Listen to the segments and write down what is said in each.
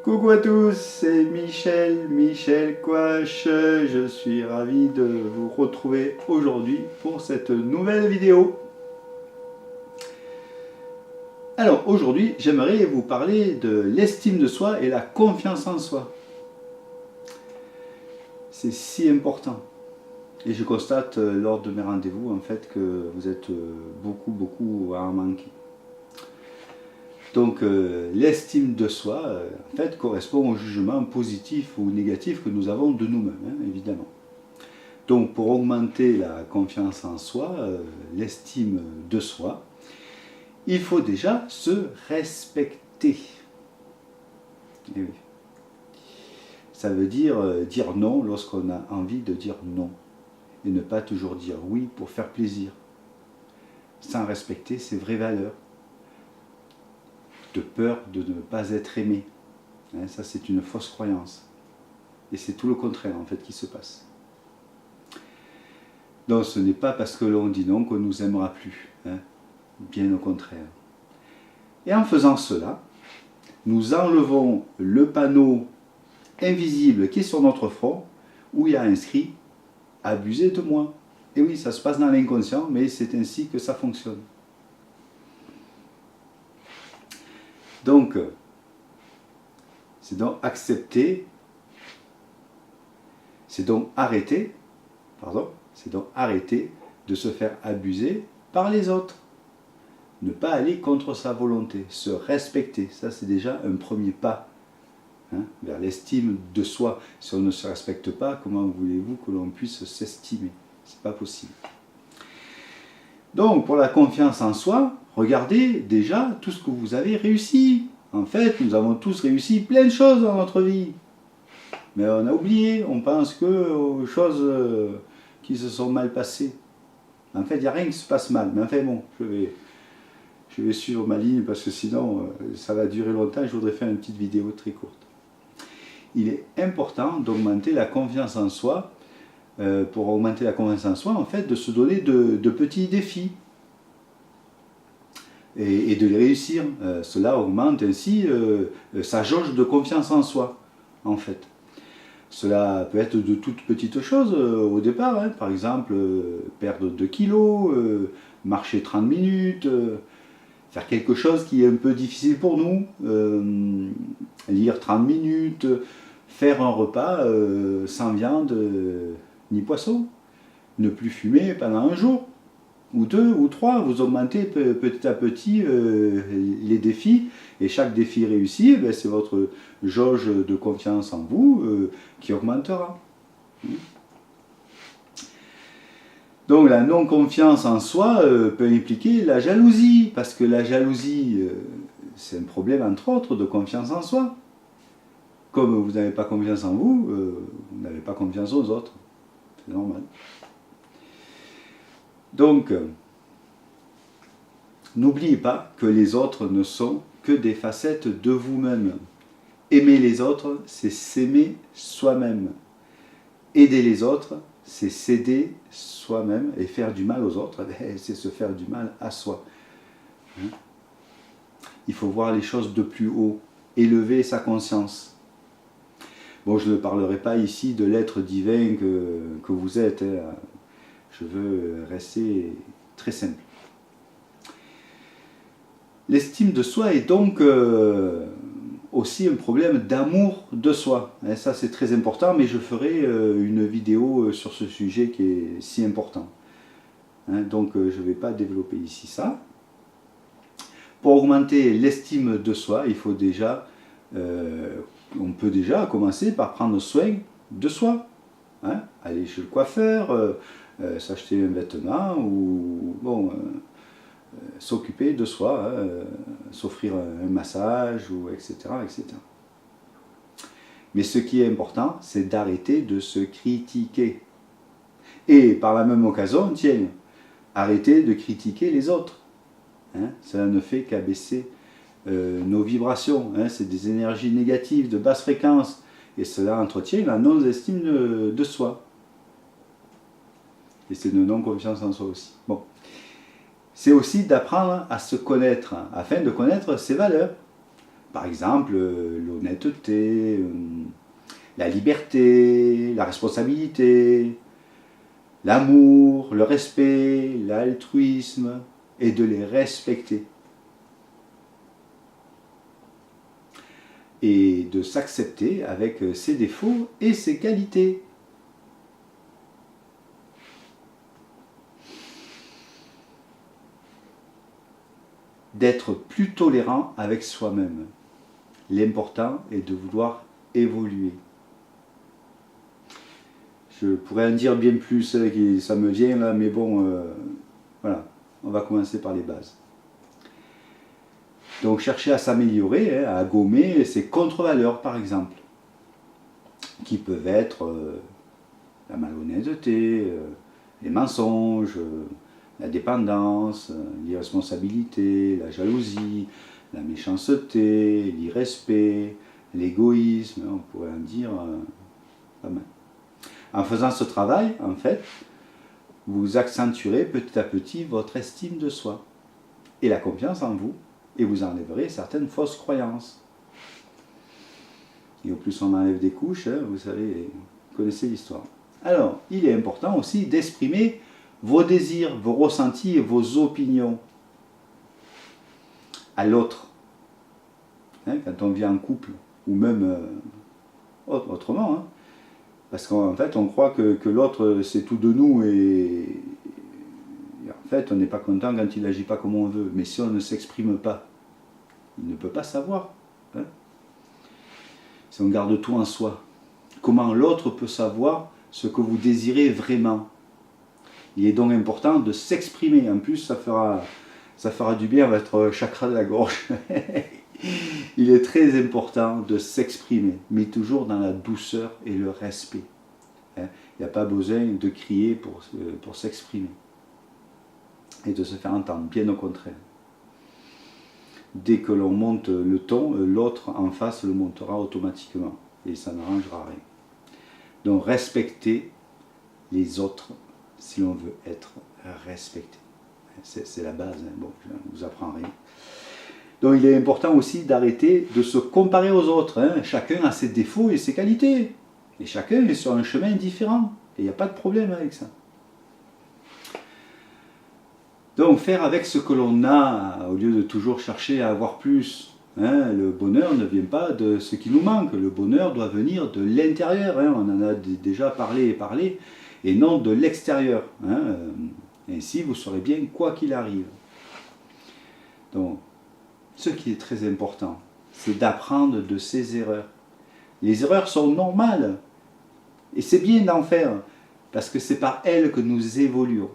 Coucou à tous, c'est Michel Coache. Je suis ravi de vous retrouver aujourd'hui pour cette nouvelle vidéo. Alors aujourd'hui, j'aimerais vous parler de l'estime de soi et la confiance en soi. C'est si important. Et je constate lors de mes rendez-vous en fait que vous êtes beaucoup à en manquer. Donc l'estime de soi en fait correspond au jugement positif ou négatif que nous avons de nous-mêmes, évidemment. Donc pour augmenter la confiance en soi, l'estime de soi, il faut déjà se respecter. Et oui. Ça veut dire dire non lorsqu'on a envie de dire non. Et ne pas toujours dire oui pour faire plaisir. Sans respecter ses vraies valeurs. De peur de ne pas être aimé. Ça c'est une fausse croyance. Et c'est tout le contraire en fait qui se passe. Donc ce n'est pas parce que l'on dit non qu'on nous aimera plus. Bien au contraire. Et en faisant cela, nous enlevons le panneau invisible qui est sur notre front où il y a inscrit « Abusez de moi ». Et oui, ça se passe dans l'inconscient, mais c'est ainsi que ça fonctionne. Donc, c'est donc accepter, c'est donc arrêter de se faire abuser par les autres. Ne pas aller contre sa volonté, se respecter, ça c'est déjà un premier pas vers l'estime de soi. Si on ne se respecte pas, comment voulez-vous que l'on puisse s'estimer? C'est pas possible. Donc pour la confiance en soi, regardez déjà tout ce que vous avez réussi. En fait, nous avons tous réussi plein de choses dans notre vie. Mais on a oublié, on pense que aux choses qui se sont mal passées. En fait, il n'y a rien qui se passe mal. Mais enfin bon, je vais suivre ma ligne parce que sinon ça va durer longtemps. Je voudrais faire une petite vidéo très courte. Il est important d'augmenter la confiance en soi. Pour augmenter la confiance en soi, en fait, de se donner de petits défis et de les réussir. Cela augmente ainsi sa jauge de confiance en soi, en fait. Cela peut être de toutes petites choses au départ, par exemple perdre 2 kilos, marcher 30 minutes, faire quelque chose qui est un peu difficile pour nous, lire 30 minutes, faire un repas sans viande ni poisson, ne plus fumer pendant un jour, ou 2, ou 3, vous augmentez petit à petit les défis, et chaque défi réussi, c'est votre jauge de confiance en vous qui augmentera. Donc la non-confiance en soi peut impliquer la jalousie, parce que la jalousie, c'est un problème entre autres de confiance en soi. Comme vous n'avez pas confiance en vous, vous n'avez pas confiance aux autres. C'est normal. Donc, n'oubliez pas que les autres ne sont que des facettes de vous-même. Aimer les autres, c'est s'aimer soi-même. Aider les autres, c'est s'aider soi-même. Et faire du mal aux autres, c'est se faire du mal à soi. Il faut voir les choses de plus haut, élever sa conscience. Bon, je ne parlerai pas ici de l'être divin que vous êtes. Je veux rester très simple. L'estime de soi est donc aussi un problème d'amour de soi. Et ça, c'est très important, mais je ferai une vidéo sur ce sujet qui est si important. Donc, je ne vais pas développer ici ça. Pour augmenter l'estime de soi, il faut déjà... on peut déjà commencer par prendre soin de soi. Aller chez le coiffeur, s'acheter un vêtement ou s'occuper de soi, s'offrir un massage, etc., etc. Mais ce qui est important, c'est d'arrêter de se critiquer. Et par la même occasion, tiens, arrêter de critiquer les autres. Cela ne fait qu'abaisser nos vibrations, c'est des énergies négatives de basse fréquence, et cela entretient la non-estime de soi. Et c'est une non-confiance en soi aussi. Bon. C'est aussi d'apprendre à se connaître, afin de connaître ses valeurs. Par exemple, l'honnêteté, la liberté, la responsabilité, l'amour, le respect, l'altruisme, et de les respecter. Et de s'accepter avec ses défauts et ses qualités. D'être plus tolérant avec soi-même. L'important est de vouloir évoluer. Je pourrais en dire bien plus, ça me vient là, mais bon, voilà, on va commencer par les bases. Donc chercher à s'améliorer, à gommer ces contre-valeurs par exemple, qui peuvent être la malhonnêteté, les mensonges, la dépendance, l'irresponsabilité, la jalousie, la méchanceté, l'irrespect, l'égoïsme, on pourrait en dire pas mal. En faisant ce travail, en fait, vous accentuerez petit à petit votre estime de soi et la confiance en vous, et vous enlèverez certaines fausses croyances. Et au plus on enlève des couches, vous savez, vous connaissez l'histoire. Alors, il est important aussi d'exprimer vos désirs, vos ressentis et vos opinions à l'autre. Quand on vit en couple, ou même autrement, parce qu'en fait on croit que l'autre c'est tout de nous et en fait on n'est pas content quand il n'agit pas comme on veut. Mais si on ne s'exprime pas, il ne peut pas savoir. Si on garde tout en soi, comment l'autre peut savoir ce que vous désirez vraiment? Il est donc important de s'exprimer. En plus, ça fera du bien à votre chakra de la gorge. Il est très important de s'exprimer, mais toujours dans la douceur et le respect. Il n'y a pas besoin de crier pour s'exprimer et de se faire entendre, bien au contraire. Dès que l'on monte le ton, l'autre en face le montera automatiquement et ça n'arrangera rien. Donc respecter les autres si l'on veut être respecté. C'est la base, bon, je ne vous apprends rien. Donc il est important aussi d'arrêter de se comparer aux autres. Chacun a ses défauts et ses qualités. Et chacun est sur un chemin différent. Et il n'y a pas de problème avec ça. Donc faire avec ce que l'on a, au lieu de toujours chercher à avoir plus. Le bonheur ne vient pas de ce qui nous manque. Le bonheur doit venir de l'intérieur. On en a déjà parlé, et non de l'extérieur. Ainsi, vous saurez bien quoi qu'il arrive. Donc, ce qui est très important, c'est d'apprendre de ses erreurs. Les erreurs sont normales. Et c'est bien d'en faire, parce que c'est par elles que nous évoluons.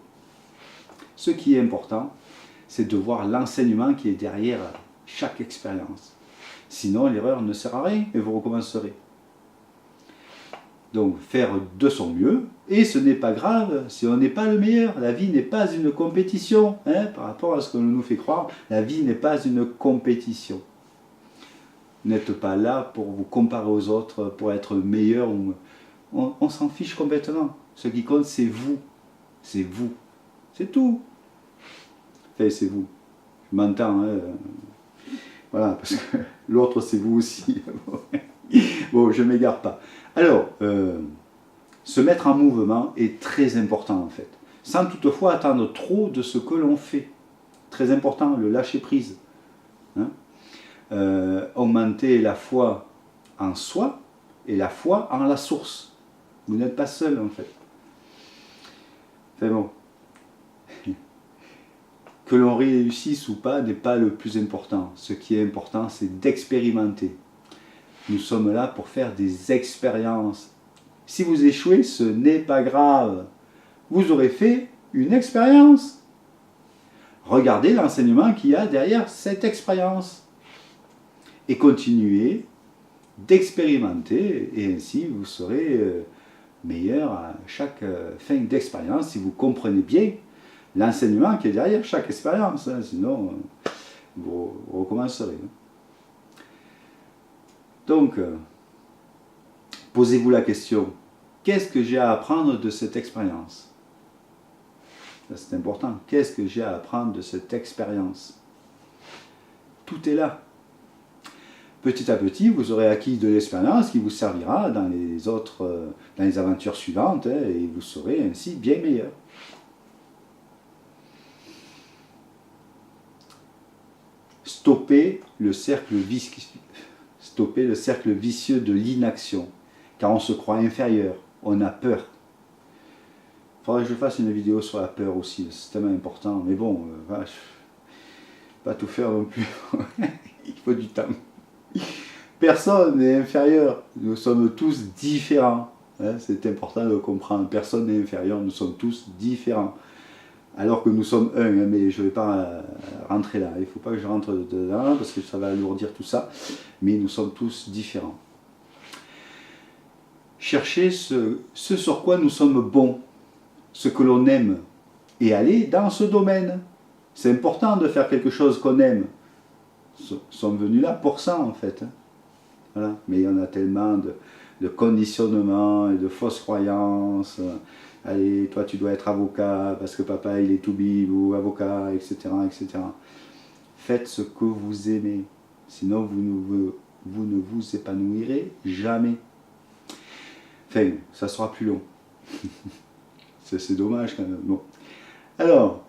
Ce qui est important, c'est de voir l'enseignement qui est derrière chaque expérience. Sinon, l'erreur ne sert à rien et vous recommencerez. Donc, faire de son mieux, et ce n'est pas grave si on n'est pas le meilleur. La vie n'est pas une compétition, par rapport à ce que l'on nous fait croire. La vie n'est pas une compétition. Vous n'êtes pas là pour vous comparer aux autres, pour être meilleur. On s'en fiche complètement. Ce qui compte, c'est vous. C'est vous. C'est tout. Enfin, c'est vous. Je m'entends. Voilà, parce que l'autre, c'est vous aussi. Bon, je ne m'égare pas. Alors, se mettre en mouvement est très important en fait. Sans toutefois attendre trop de ce que l'on fait. Très important, le lâcher prise. Augmenter la foi en soi et la foi en la source. Vous n'êtes pas seul en fait. Enfin bon. Que l'on réussisse ou pas n'est pas le plus important. Ce qui est important, c'est d'expérimenter. Nous sommes là pour faire des expériences. Si vous échouez, ce n'est pas grave. Vous aurez fait une expérience. Regardez l'enseignement qu'il y a derrière cette expérience. Et continuez d'expérimenter. Et ainsi, vous serez meilleur à chaque fin d'expérience si vous comprenez bien l'enseignement qui est derrière chaque expérience. Sinon, vous recommencerez. Donc, posez-vous la question, qu'est-ce que j'ai à apprendre de cette expérience? C'est important, qu'est-ce que j'ai à apprendre de cette expérience? Tout est là. petit à petit, vous aurez acquis de l'expérience qui vous servira dans les aventures suivantes, hein, et vous serez ainsi bien meilleur. Stopper le cercle vicieux de l'inaction, car on se croit inférieur, on a peur. Il faudrait que je fasse une vidéo sur la peur aussi, c'est tellement important, mais bon, pas tout faire non plus, il faut du temps. Personne n'est inférieur, nous sommes tous différents, hein, c'est important de le comprendre, personne n'est inférieur, nous sommes tous différents. Alors que nous sommes un, hein, mais je ne vais pas rentrer là, il ne faut pas que je rentre dedans, parce que ça va alourdir tout ça, mais nous sommes tous différents. Cherchez ce sur quoi nous sommes bons, ce que l'on aime, et aller dans ce domaine. C'est important de faire quelque chose qu'on aime. Nous sommes venus là pour ça en fait. Hein. Voilà. Mais il y en a tellement de conditionnements et de fausses croyances. Allez, toi tu dois être avocat parce que papa il est toubib ou avocat, etc., etc. Faites ce que vous aimez, sinon vous ne vous épanouirez jamais. Enfin, ça sera plus long. C'est dommage quand même. Bon. Alors,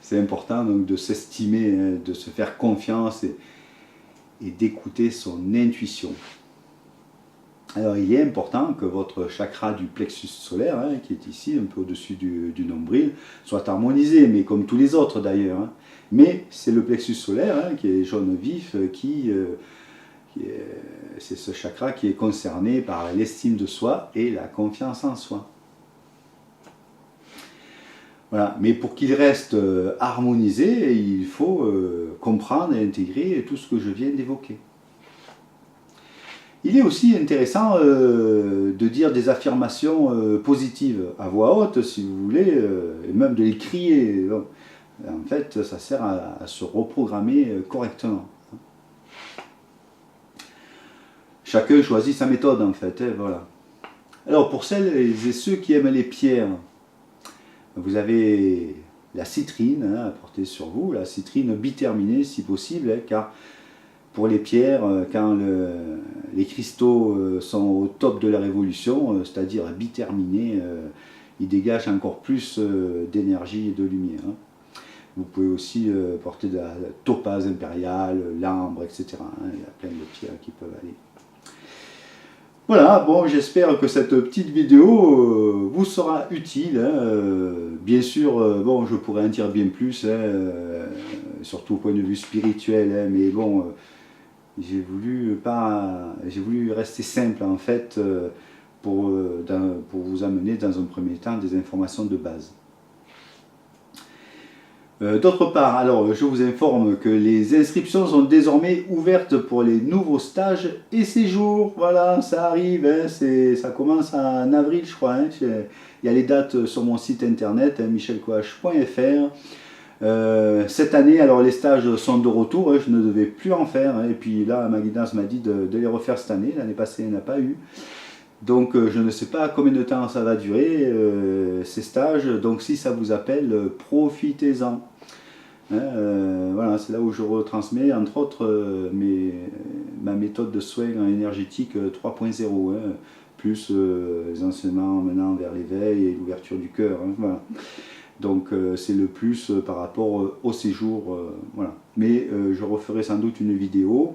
c'est important donc de s'estimer, hein, de se faire confiance et d'écouter son intuition. Alors il est important que votre chakra du plexus solaire, hein, qui est ici, un peu au-dessus du nombril, soit harmonisé, mais comme tous les autres d'ailleurs. Hein. Mais c'est le plexus solaire, hein, qui est jaune vif, c'est ce chakra qui est concerné par l'estime de soi et la confiance en soi. Voilà. Mais pour qu'il reste harmonisé, il faut comprendre et intégrer tout ce que je viens d'évoquer. Il est aussi intéressant de dire des affirmations positives à voix haute, si vous voulez, et même de les crier. En fait, ça sert à se reprogrammer correctement. Chacun choisit sa méthode, en fait. Hein, voilà. Alors, pour celles et ceux qui aiment les pierres, vous avez la citrine, hein, à porter sur vous, la citrine biterminée, si possible, hein, car pour les pierres, quand les cristaux sont au top de leur évolution, c'est-à-dire biterminés, ils dégagent encore plus d'énergie et de lumière. Hein. Vous pouvez aussi porter de la topaze impériale, l'ambre, etc. Hein. Il y a plein de pierres qui peuvent aller. Voilà, bon, j'espère que cette petite vidéo vous sera utile. Hein. Bien sûr, bon, je pourrais en dire bien plus, hein, surtout au point de vue spirituel, hein, mais bon, j'ai voulu rester simple en fait pour vous amener dans un premier temps des informations de base. D'autre part, alors je vous informe que les inscriptions sont désormais ouvertes pour les nouveaux stages et séjours. Voilà, ça arrive, hein, ça commence en avril je crois. Hein, il y a les dates sur mon site internet, hein, michelcoh.fr. Cette année, alors les stages sont de retour, hein, je ne devais plus en faire. Hein, et puis là, ma guidance m'a dit de les refaire cette année. L'année passée, il n'y en a pas eu. Donc je ne sais pas combien de temps ça va durer, ces stages. Donc si ça vous appelle, profitez-en. Hein, voilà, c'est là où je retransmets entre autres ma méthode de soins énergétique 3.0, hein, plus les enseignements maintenant vers l'éveil et l'ouverture du cœur. Hein, voilà. Donc c'est le plus par rapport au séjour. Voilà. Mais je referai sans doute une vidéo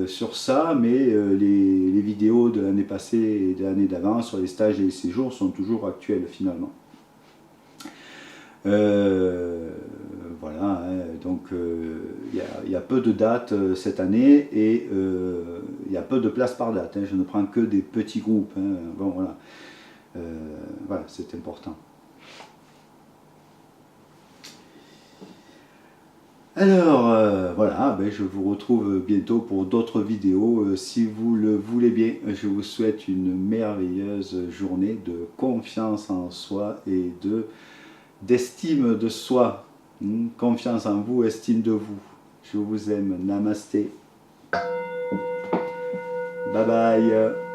sur ça, mais les vidéos de l'année passée et de l'année d'avant sur les stages et les séjours sont toujours actuelles finalement. Voilà, hein, donc il y a peu de dates cette année et il y a peu de places par date. Hein, je ne prends que des petits groupes. Hein, bon, voilà, voilà, c'est important. Alors, voilà, ben, je vous retrouve bientôt pour d'autres vidéos. Si vous le voulez bien, je vous souhaite une merveilleuse journée de confiance en soi et d'estime de soi. Confiance en vous, estime de vous. Je vous aime. Namasté. Bye bye.